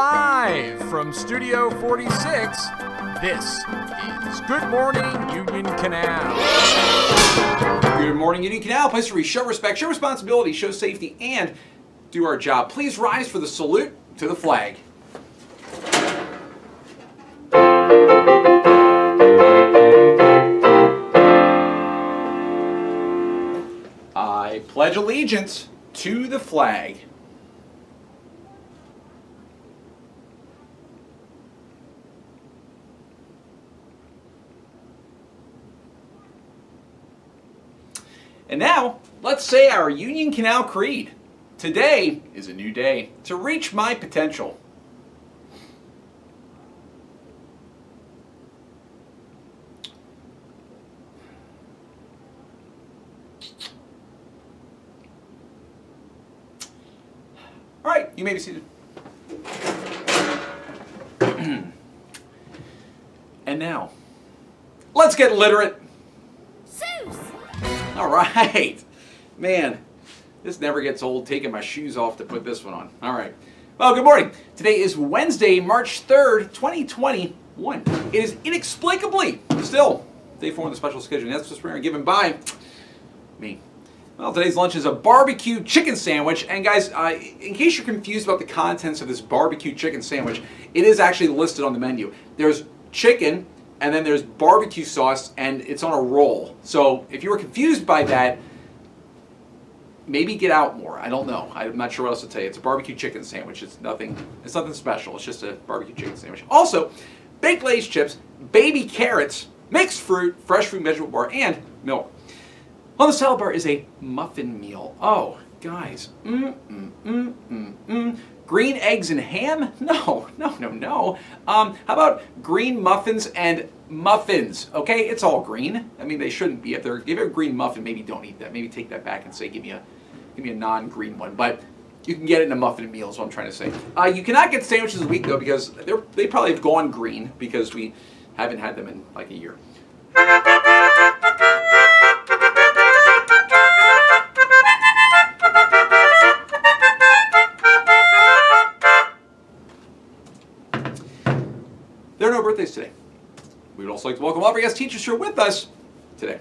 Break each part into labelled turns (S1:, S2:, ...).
S1: Live from Studio 46, this is Good Morning Union Canal.
S2: Good morning, Union Canal. A place where we show respect, show responsibility, show safety, and do our job. Please rise for the salute to the flag. I pledge allegiance to the flag. And now, let's say our Union Canal Creed. Today is a new day to reach my potential. All right, you may be seated. And now, let's get literate. All right. Man, this never gets old taking my shoes off to put this one on. All right. Well, good morning. Today is Wednesday, March 3rd, 2021. It is inexplicably still day 4 of the special scheduling. That's just given by me. Well, today's lunch is a barbecue chicken sandwich. And guys, in case you're confused about the contents of this barbecue chicken sandwich, it is actually listed on the menu. There's chicken, and then there's barbecue sauce, and it's on a roll. So if you were confused by that, maybe get out more. I don't know. I'm not sure what else to tell you. It's a barbecue chicken sandwich. It's nothing special. It's just a barbecue chicken sandwich. Also, baked Lay's chips, baby carrots, mixed fruit, fresh fruit vegetable bar, and milk. On the salad bar is a muffin meal. Oh, guys. Green eggs and ham? No. How about green muffins and muffins? Okay, it's all green. I mean, they shouldn't be. If you're a green muffin, maybe don't eat that. Maybe take that back and say, give me a non-green one. But you can get it in a muffin meal is what I'm trying to say. You cannot get sandwiches this week, though, because they probably have gone green because we haven't had them in like a year. There are no birthdays today. We would also like to welcome all of our guest teachers who are with us today.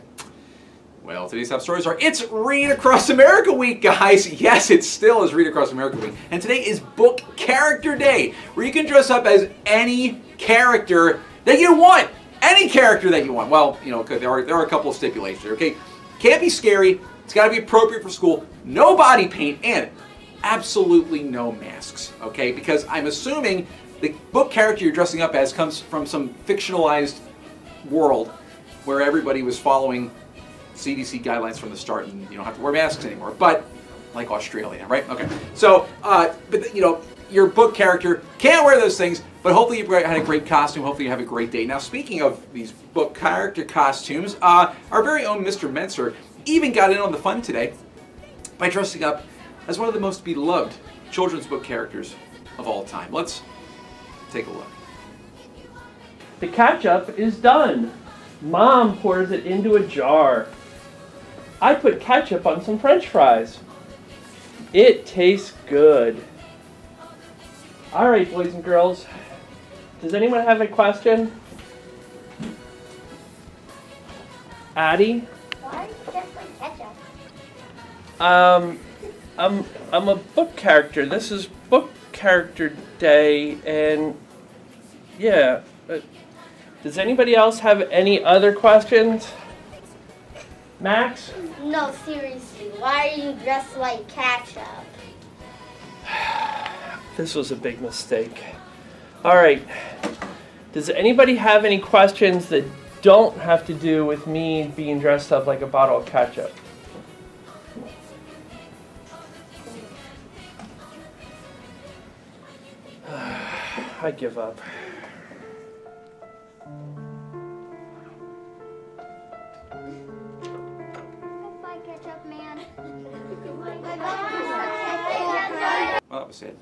S2: Well, today's top stories are, it's Read Across America Week, guys. Yes, it still is Read Across America Week. And today is Book Character Day, where you can dress up as any character that you want. Any character that you want. Well, you know, there are a couple of stipulations, okay? Can't be scary. It's got to be appropriate for school. No body paint, and absolutely no masks, okay? Because I'm assuming the book character you're dressing up as comes from some fictionalized world where everybody was following CDC guidelines from the start and you don't have to wear masks anymore. But, like Australia, right? Okay. So, but you know, your book character can't wear those things, but hopefully you had a great costume. Hopefully you have a great day. Now, speaking of these book character costumes, our very own Mr. Menser even got in on the fun today by dressing up as one of the most beloved children's book characters of all time. Let's take a look.
S3: The ketchup is done. Mom pours it into a jar. I put ketchup on some French fries. It tastes good. All right, boys and girls. Does anyone have a question? Addie?
S4: Why just like ketchup?
S3: I'm a book character. This is Book Character Day, and yeah. Does anybody else have any other questions? Max?
S4: No, seriously. Why are you dressed like ketchup?
S3: This was a big mistake. All right. Does anybody have any questions that don't have to do with me being dressed up like a bottle of ketchup? I give up.
S4: Bye, ketchup man.
S2: Well, that was sad.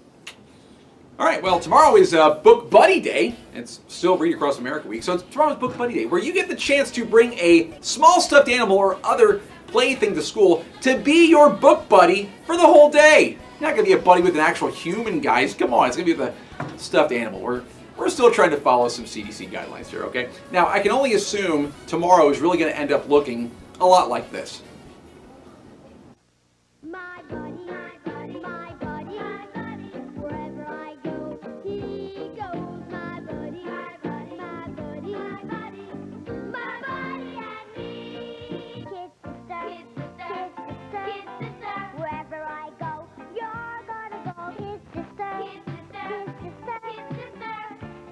S2: All right, well, tomorrow is Book Buddy Day. It's still Read Across America Week, so tomorrow's Book Buddy Day, where you get the chance to bring a small stuffed animal or other plaything to school to be your book buddy for the whole day. You're not going to be a buddy with an actual human, guys. Come on, it's going to be stuffed animal. We're still trying to follow some CDC guidelines here, okay? Now, I can only assume tomorrow is really going to end up looking a lot like this.
S5: My buddy, my buddy, my buddy, my buddy. Wherever I go, he goes. My buddy, my buddy, my buddy, my buddy. My buddy and me. Kid sister, kid sister, kid sister. Wherever I go, you're gonna go. Kid sister, kid sister, kid sister,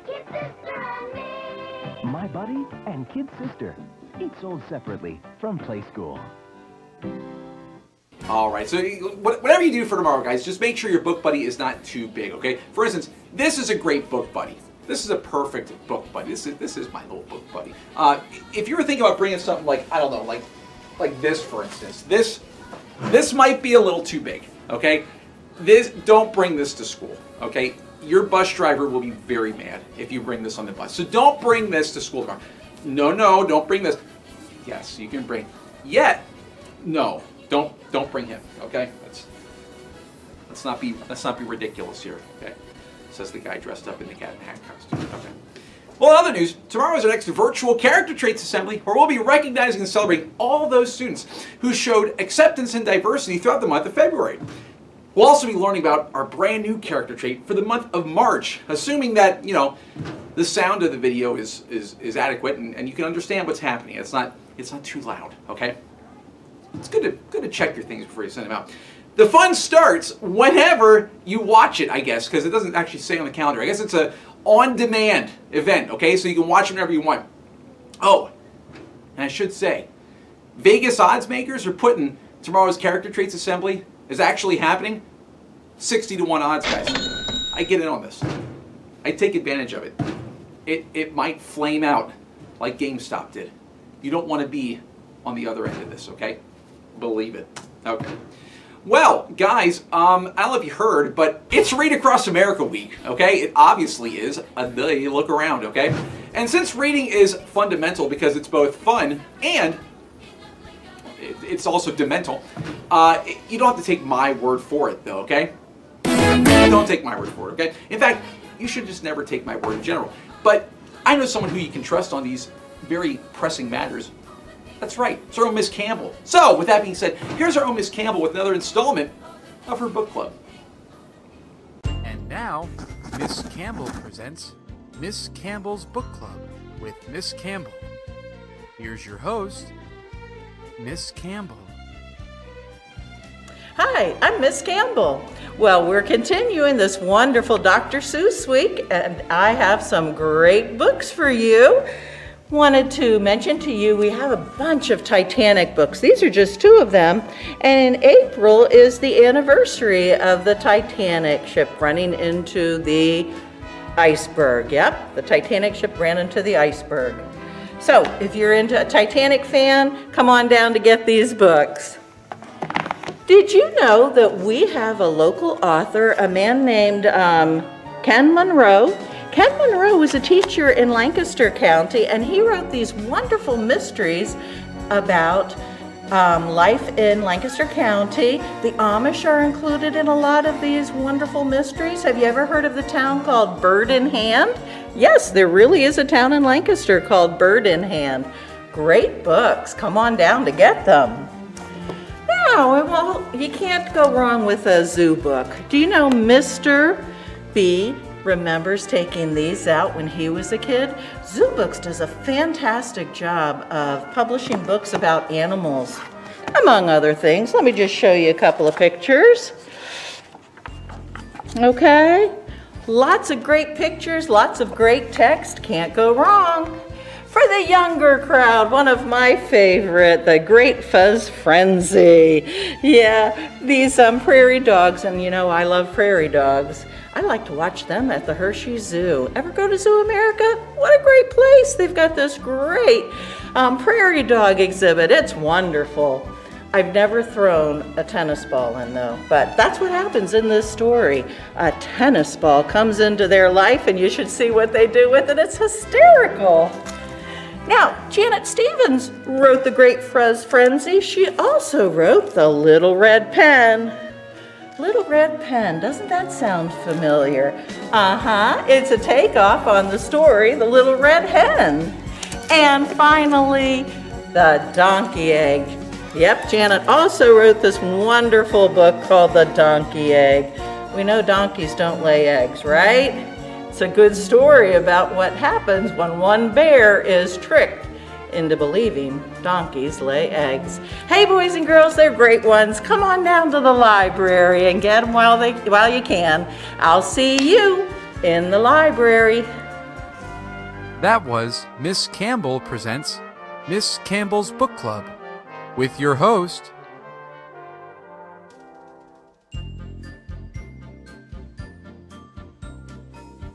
S5: kid sister and me.
S6: My Buddy and Kid Sister. Each sold separately from Play School.
S2: All right, so whatever you do for tomorrow, guys, just make sure your book buddy is not too big, okay? For instance, this is a great book buddy. This is a perfect book buddy. This is my little book buddy. If you were thinking about bringing something like, I don't know, like this, for instance, this might be a little too big, okay? Don't bring this to school, okay? Your bus driver will be very mad if you bring this on the bus. So don't bring this to school tomorrow. No, don't bring this. Yes, you can bring. Yet, no. Don't bring him, okay? Let's not be ridiculous here, okay? Says the guy dressed up in the cat and hat costume. Okay. Well, in other news, tomorrow is our next virtual character traits assembly, where we'll be recognizing and celebrating all those students who showed acceptance and diversity throughout the month of February. We'll also be learning about our brand new character trait for the month of March, assuming that, you know, the sound of the video is adequate and you can understand what's happening. It's not too loud, okay? It's good to check your things before you send them out. The fun starts whenever you watch it, I guess, because it doesn't actually say on the calendar. I guess it's a on-demand event, okay? So you can watch it whenever you want. Oh, and I should say, Vegas odds makers are putting tomorrow's character traits assembly is actually happening. 60 to 1 odds, guys. I get in on this. I take advantage of it. It might flame out like GameStop did. You don't want to be on the other end of this, okay? Believe it. Okay. Well, guys, I don't know if you heard, but it's Read Across America Week, okay? It obviously is. You look around, okay? And since reading is fundamental because it's both fun and it's also demental, you don't have to take my word for it, though, okay? Don't take my word for it, okay? In fact, you should just never take my word in general. But I know someone who you can trust on these very pressing matters. That's right, it's our own Miss Campbell. So, with that being said, here's our own Miss Campbell with another installment of her book club.
S1: And now, Miss Campbell presents Miss Campbell's Book Club with Miss Campbell. Here's your host, Miss Campbell.
S7: Hi, I'm Miss Campbell. Well, we're continuing this wonderful Dr. Seuss week, and I have some great books for you. Wanted to mention to you we have a bunch of Titanic books. These are just 2 of them, and in April is the anniversary of the Titanic ship running into the iceberg. Yep, the Titanic ship ran into the iceberg. So if you're into a Titanic fan, come on down to get these books. Did you know that we have a local author, a man named Ken Monroe? Ken Monroe was a teacher in Lancaster County, and he wrote these wonderful mysteries about life in Lancaster County. The Amish are included in a lot of these wonderful mysteries. Have you ever heard of the town called Bird in Hand? Yes, there really is a town in Lancaster called Bird in Hand. Great books. Come on down to get them. Now, well, you can't go wrong with a zoo book. Do you know Mr. B remembers taking these out when he was a kid? Zoo Books does a fantastic job of publishing books about animals, among other things. Let me just show you a couple of pictures. Okay, lots of great pictures, lots of great text, can't go wrong. For the younger crowd, one of my favorite, The Great Fuzz Frenzy. Yeah, these prairie dogs, and you know I love prairie dogs. I like to watch them at the Hershey Zoo. Ever go to Zoo America? What a great place. They've got this great prairie dog exhibit. It's wonderful. I've never thrown a tennis ball in though, but that's what happens in this story. A tennis ball comes into their life and you should see what they do with it. It's hysterical. Now, Janet Stevens wrote The Great Fuzz Frenzy. She also wrote The Little Red Pen. Little Red Pen, doesn't that sound familiar? It's a takeoff on the story, The Little Red Hen. And finally, The Donkey Egg. Yep, Janet also wrote this wonderful book called The Donkey Egg. We know donkeys don't lay eggs, right? It's a good story about what happens when one bear is tricked into believing donkeys lay eggs. Hey boys and girls, they're great ones. Come on down to the library and get them while you can. I'll see you in the library.
S1: That was Miss Campbell presents Miss Campbell's Book Club with your host,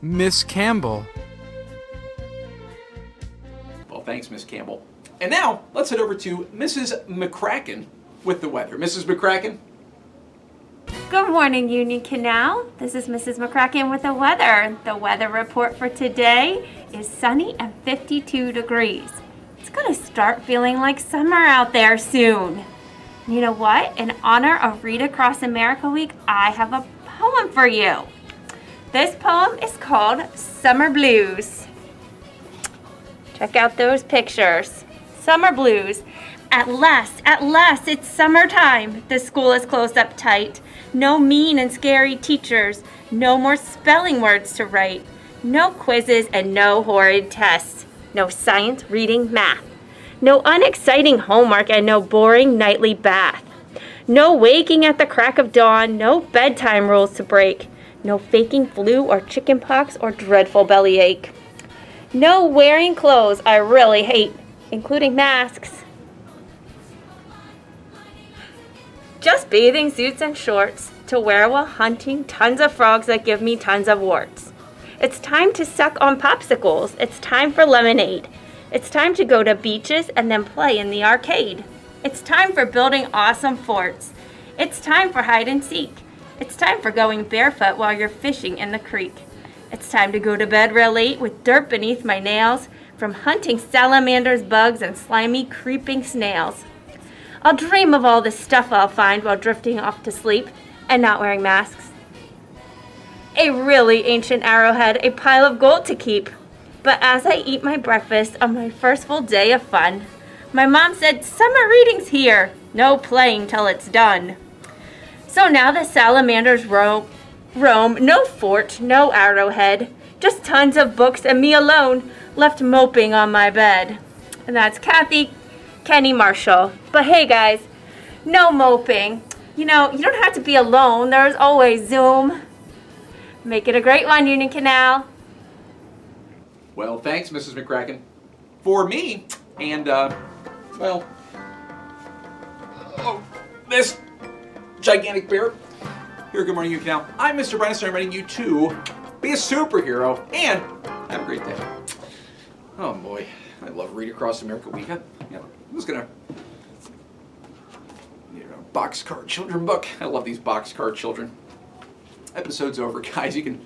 S1: Miss Campbell.
S2: Well, thanks, Miss Campbell. And now, let's head over to Mrs. Mccracken with the weather. Mrs. Mccracken?
S8: Good morning, Union Canal. This is Mrs. Mccracken with the weather. The weather report for today is sunny and 52 degrees. It's going to start feeling like summer out there soon. You know what? In honor of Read Across America Week, I have a poem for you. This poem is called Summer Blues. Check out those pictures. Summer Blues. At last, it's summertime. The school is closed up tight. No mean and scary teachers. No more spelling words to write. No quizzes and no horrid tests. No science, reading, math. No unexciting homework and no boring nightly bath. No waking at the crack of dawn. No bedtime rules to break. No faking flu or chicken pox or dreadful bellyache. No wearing clothes I really hate, including masks. Just bathing suits and shorts to wear while hunting tons of frogs that give me tons of warts. It's time to suck on popsicles. It's time for lemonade. It's time to go to beaches and then play in the arcade. It's time for building awesome forts. It's time for hide and seek. It's time for going barefoot while you're fishing in the creek. It's time to go to bed real late with dirt beneath my nails from hunting salamanders, bugs, and slimy creeping snails. I'll dream of all the stuff I'll find while drifting off to sleep and not wearing masks. A really ancient arrowhead, a pile of gold to keep. But as I eat my breakfast on my first full day of fun, my mom said, "Summer reading's here, no playing till it's done." So now the salamanders roam, no fort, no arrowhead, just tons of books and me alone left moping on my bed. And that's Kathy Kenny Marshall. But hey guys, no moping. You know, you don't have to be alone. There's always Zoom. Make it a great one, Union Canal.
S2: Well, thanks, Mrs. Mccracken. For me, and, well, this gigantic bear here. Good morning, Union Canal. I'm Mr. Brennan, so I'm inviting you to be a superhero and have a great day. Oh boy, I love Read Across America Week. I'm just gonna, boxcar children book. I love these boxcar children. Episode's over, guys. You can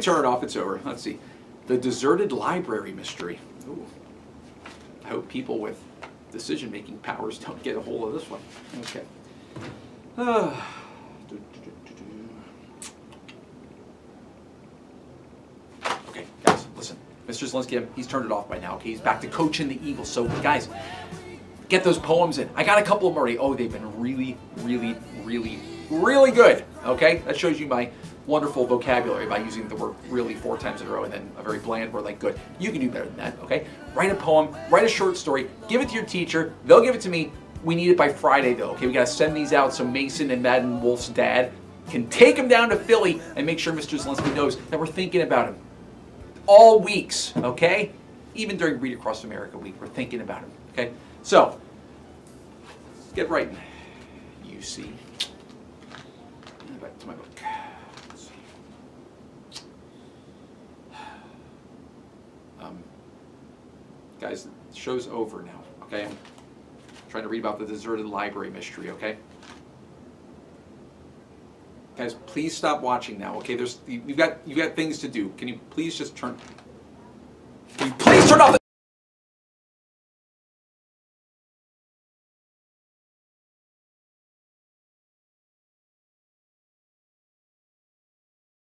S2: turn it off. It's over. Let's see. The Deserted Library Mystery. Ooh. I hope people with decision-making powers don't get a hold of this one. Okay. Okay, guys, listen. Mr. Zelinsky, he's turned it off by now. Okay, he's back to coaching the Eagles. So, guys, get those poems in. I got a couple of them already. Oh, they've been really, really, really, really good. Okay, that shows you my wonderful vocabulary by using the word really 4 times in a row and then a very bland word like good. You can do better than that, okay? Write a poem, write a short story, give it to your teacher. They'll give it to me. We need it by Friday though, okay? We gotta send these out so Mason and Madden Wolf's dad can take him down to Philly and make sure Mr. Zelinsky knows that we're thinking about him. All weeks, okay? Even during Read Across America Week, we're thinking about him, okay? So, get writing. You see. Back to my book. Guys, the show's over now, okay? I'm trying to read about the Deserted Library Mystery, okay? Guys, please stop watching now, okay? You've got things to do. Can you please just turn off the